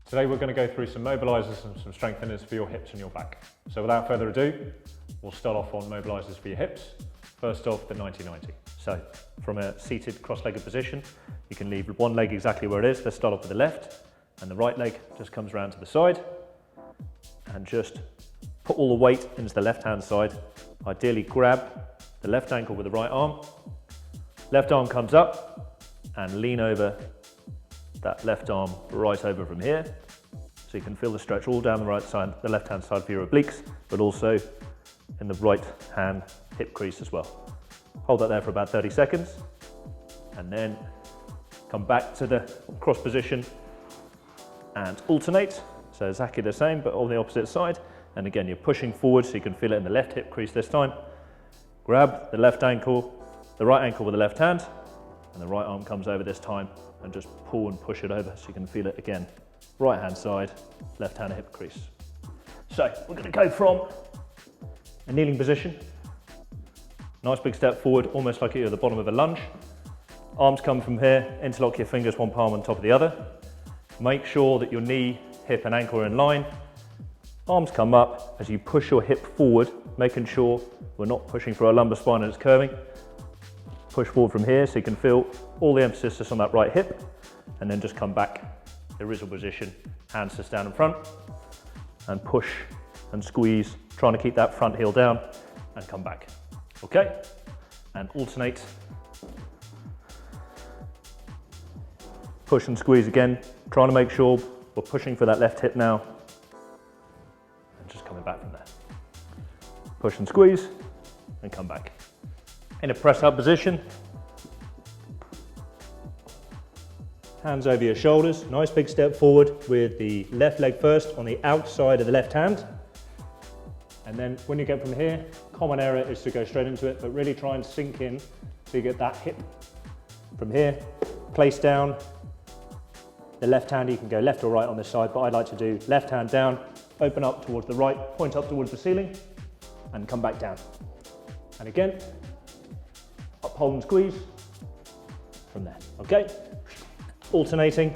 Today we're going to go through some mobilizers and some strengtheners for your hips and your back. So without further ado, we'll start off on mobilizers for your hips. First off, the 90-90. So from a seated cross-legged position, you can leave one leg exactly where it is. Let's start off with the left, and the right leg just comes around to the side, and just put all the weight into the left-hand side. Ideally grab the left ankle with the right arm. Left arm comes up, and lean over that left arm right over from here. So you can feel the stretch all down the right side, the left-hand side for your obliques, but also in the right hand hip crease as well. Hold that there for about 30 seconds, and then come back to the cross position and alternate. So exactly the same, but on the opposite side. And again, you're pushing forward so you can feel it in the left hip crease this time. Grab the left ankle, the right ankle with the left hand, and the right arm comes over this time, and just pull and push it over so you can feel it again. Right hand side, left hand hip crease. So we're going to go from a kneeling position. Nice big step forward, almost like you're at the bottom of a lunge. Arms come from here, interlock your fingers, one palm on top of the other. Make sure that your knee, hip and ankle are in line. Arms come up as you push your hip forward, making sure we're not pushing for our lumbar spine and it's curving. Push forward from here so you can feel all the emphasis is on that right hip, and then just come back, original position, hands just down in front, and push and squeeze, trying to keep that front heel down, and come back. Okay? And alternate. Push and squeeze again, trying to make sure we're pushing for that left hip now, and just coming back from there. Push and squeeze, and come back. In a press up position, hands over your shoulders, nice big step forward with the left leg first on the outside of the left hand. And then when you get from here, common error is to go straight into it, but really try and sink in so you get that hip from here. Place down the left hand, you can go left or right on this side, but I like to do left hand down, open up towards the right, point up towards the ceiling, and come back down. And again, up, hold and squeeze from there, okay? Alternating,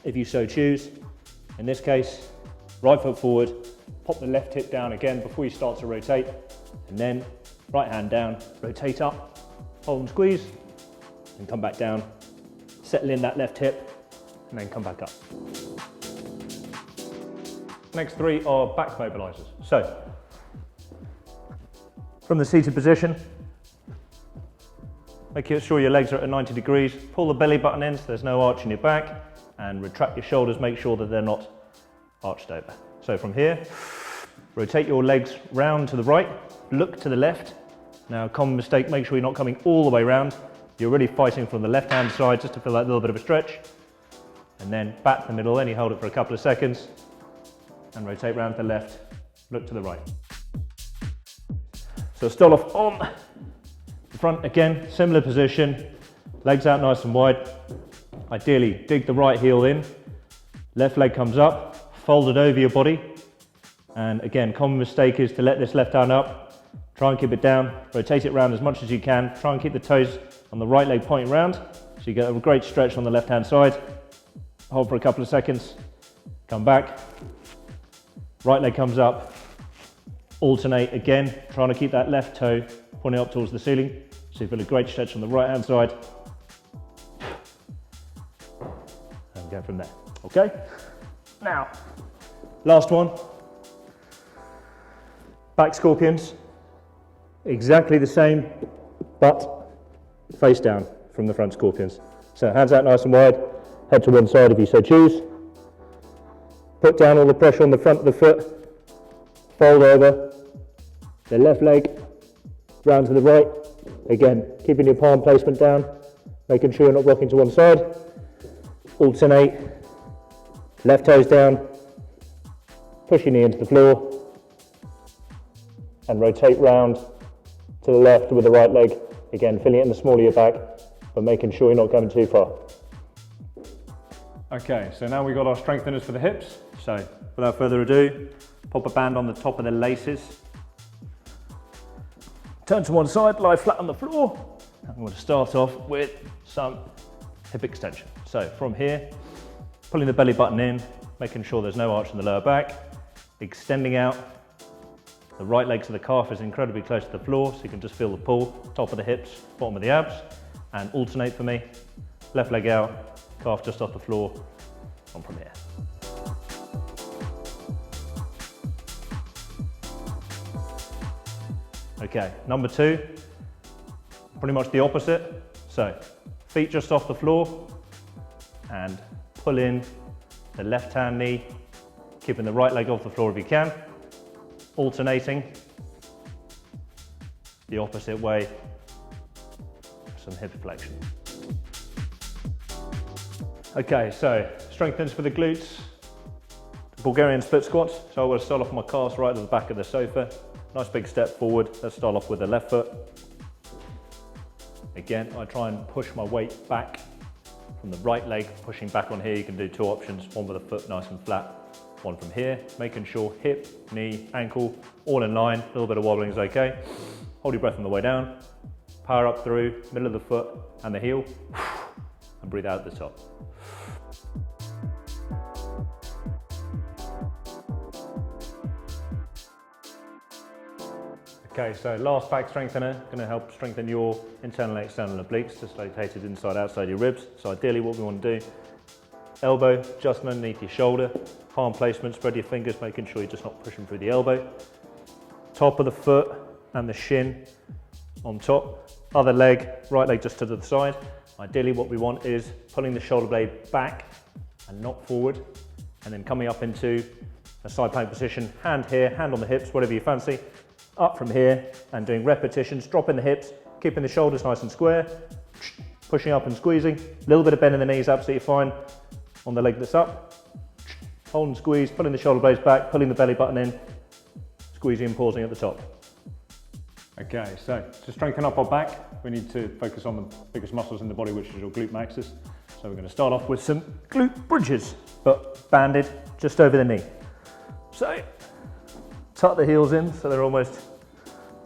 if you so choose. In this case, right foot forward, pop the left hip down again before you start to rotate, and then right hand down, rotate up, hold and squeeze, and come back down. Settle in that left hip, and then come back up. Next three are back mobilizers. So, from the seated position, make sure your legs are at 90 degrees, pull the belly button in so there's no arch in your back, and retract your shoulders, make sure that they're not arched over. So from here, rotate your legs round to the right, look to the left. Now, common mistake, make sure you're not coming all the way round. You're really fighting from the left-hand side just to feel that little bit of a stretch. And then back to the middle, then you hold it for a couple of seconds, and rotate round to the left, look to the right. So start off on the front again, similar position, legs out nice and wide. Ideally, dig the right heel in, left leg comes up, fold it over your body. And again, common mistake is to let this left hand up, try and keep it down, rotate it round as much as you can, try and keep the toes on the right leg pointing round, so you get a great stretch on the left hand side. Hold for a couple of seconds, come back, right leg comes up, alternate again, trying to keep that left toe pointing up towards the ceiling, so you feel a great stretch on the right hand side, and go from there, okay? Now, last one, back scorpions, exactly the same, but face down from the front scorpions. So hands out nice and wide, head to one side if you so choose. Put down all the pressure on the front of the foot, fold over, the left leg round to the right. Again, keeping your palm placement down, making sure you're not rocking to one side. Alternate, left toes down, push your knee into the floor, and rotate round to the left with the right leg. Again, feeling it in the small of your back, but making sure you're not going too far. Okay, so now we've got our strengtheners for the hips. So without further ado, pop a band on the top of the laces. Turn to one side, lie flat on the floor. I'm going to start off with some hip extension. So from here, pulling the belly button in, making sure there's no arch in the lower back, extending out. The right leg to the calf is incredibly close to the floor, so you can just feel the pull, top of the hips, bottom of the abs, and alternate for me. Left leg out, calf just off the floor, on from here. Okay, number 2, pretty much the opposite. So, feet just off the floor, and pull in the left hand knee, keeping the right leg off the floor if you can, alternating the opposite way, some hip flexion. Okay, so strengthens for the glutes, Bulgarian split squats. So I'm going to start off my calves right at the back of the sofa. Nice big step forward. Let's start off with the left foot. Again, I try and push my weight back from the right leg, pushing back on here. You can do 2 options, one with the foot nice and flat, one from here, making sure hip, knee, ankle, all in line. A little bit of wobbling is okay. Hold your breath on the way down. Power up through, middle of the foot and the heel, and breathe out at the top. Okay, so last back strengthener, going to help strengthen your internal and external obliques, just located inside, outside your ribs. So ideally what we want to do, elbow just underneath your shoulder, palm placement, spread your fingers, making sure you're just not pushing through the elbow. Top of the foot and the shin on top. Other leg, right leg just to the side. Ideally what we want is pulling the shoulder blade back and not forward, and then coming up into a side plank position, hand here, hand on the hips, whatever you fancy. Up from here and doing repetitions, dropping the hips, keeping the shoulders nice and square, pushing up and squeezing. A little bit of bend in the knees, absolutely fine. On the leg that's up, hold and squeeze, pulling the shoulder blades back, pulling the belly button in, squeezing and pausing at the top. Okay, so to strengthen up our back, we need to focus on the biggest muscles in the body, which is your glute maxes. So we're going to start off with some glute bridges, but banded just over the knee. So, tuck the heels in so they're almost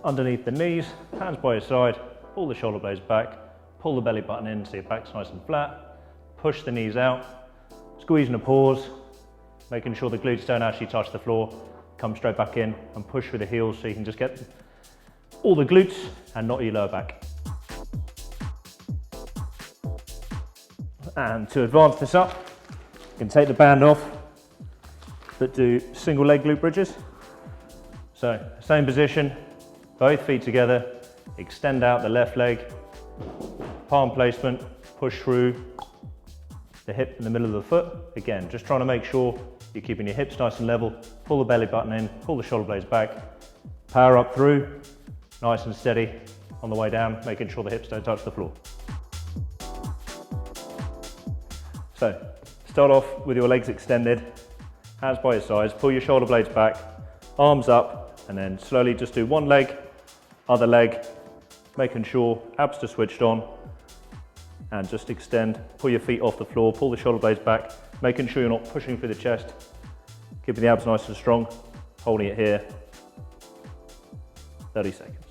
underneath the knees, hands by your side, pull the shoulder blades back, pull the belly button in so your back's nice and flat, push the knees out, squeeze and a pause, making sure the glutes don't actually touch the floor, come straight back in and push through the heels so you can just get all the glutes and not your lower back. And to advance this up, you can take the band off, but do single leg glute bridges. So, same position, both feet together, extend out the left leg, palm placement, push through the hip in the middle of the foot. Again, just trying to make sure you're keeping your hips nice and level, pull the belly button in, pull the shoulder blades back, power up through, nice and steady on the way down, making sure the hips don't touch the floor. So, start off with your legs extended, hands by your sides, pull your shoulder blades back, arms up, and then slowly just do one leg, other leg, making sure abs are switched on, and just extend, pull your feet off the floor, pull the shoulder blades back, making sure you're not pushing through the chest, keeping the abs nice and strong, holding it here, 30 seconds.